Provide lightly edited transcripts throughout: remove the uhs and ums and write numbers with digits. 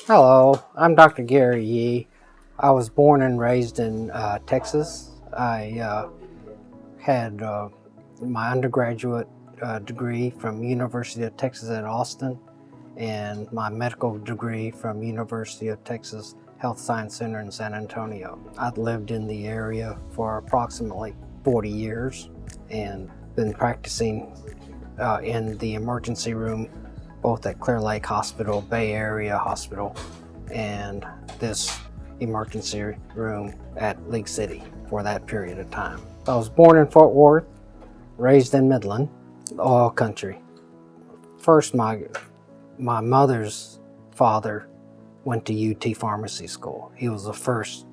Hello, I'm Dr. Gary Yee. I was born and raised in Texas. I had my undergraduate degree from University of Texas at Austin and my medical degree from University of Texas Health Science Center in San Antonio. I've lived in the area for approximately 40 years and been practicing in the emergency room both at Clear Lake Hospital, Bay Area Hospital, and this emergency room at League City for that period of time. I was born in Fort Worth, raised in Midland, oil country. First, my mother's father went to UT Pharmacy School. He was the first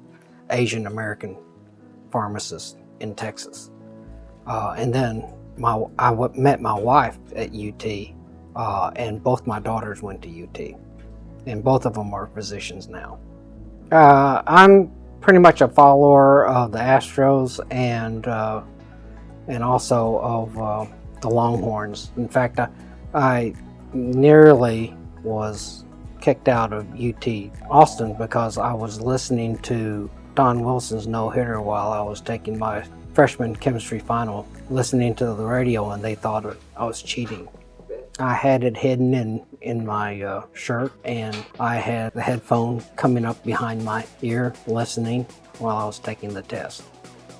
Asian American pharmacist in Texas. And then I met my wife at UT, and both my daughters went to UT, and both of them are physicians now. I'm pretty much a follower of the Astros and also of the Longhorns. In fact, I nearly was kicked out of UT Austin because I was listening to Don Wilson's no-hitter while I was taking my freshman chemistry final, listening to the radio, and they thought I was cheating. I had it hidden in my shirt, and I had the headphone coming up behind my ear listening while I was taking the test,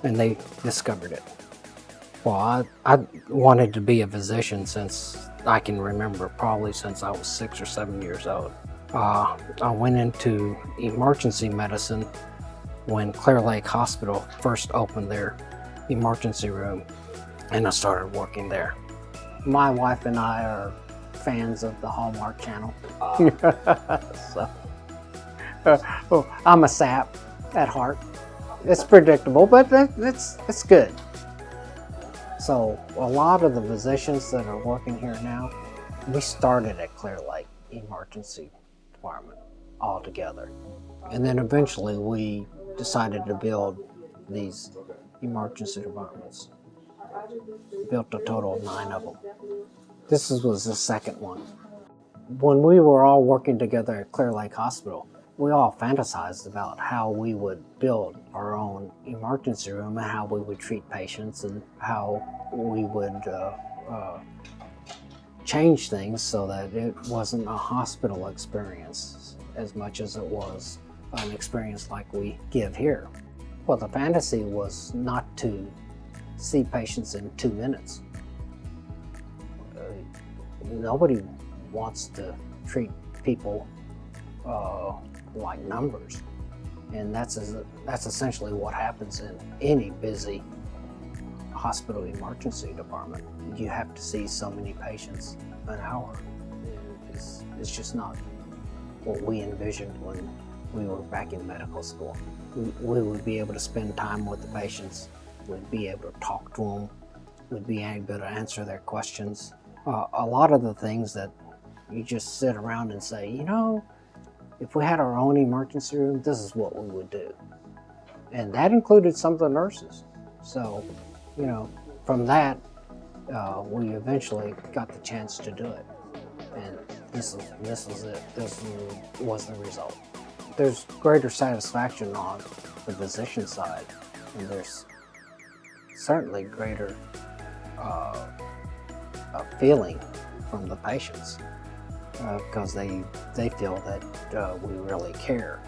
and they discovered it. Well, I wanted to be a physician since I can remember, probably since I was 6 or 7 years old. I went into emergency medicine when Clear Lake Hospital first opened their emergency room, and I started working there. My wife and I are fans of the Hallmark Channel. I'm a sap at heart. It's predictable, but it's good. So a lot of the physicians that are working here now, we started at Clear Lake Emergency Department all together. And then eventually we decided to build these emergency departments. Built a total of 9 of them. This was the second one. When we were all working together at Clear Lake Hospital, we all fantasized about how we would build our own emergency room and how we would treat patients and how we would change things so that it wasn't a hospital experience as much as it was an experience like we give here. Well, the fantasy was not to see patients in 2 minutes. Nobody wants to treat people like numbers, and that's essentially what happens in any busy hospital emergency department. You have to see so many patients an hour. It's just not what we envisioned when we were back in medical school. We would be able to spend time with the patients. We'd be able to talk to them. We'd be able to answer their questions. A lot of the things that you just sit around and say, you know, if we had our own emergency room, this is what we would do. And that included some of the nurses. So, you know, from that, we eventually got the chance to do it. And this was it. This was the result. There's greater satisfaction on the physician side, and there's certainly greater feeling from the patients because they feel that we really care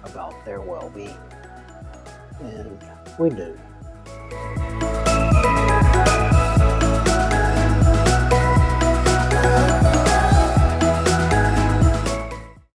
about their well-being, and we do.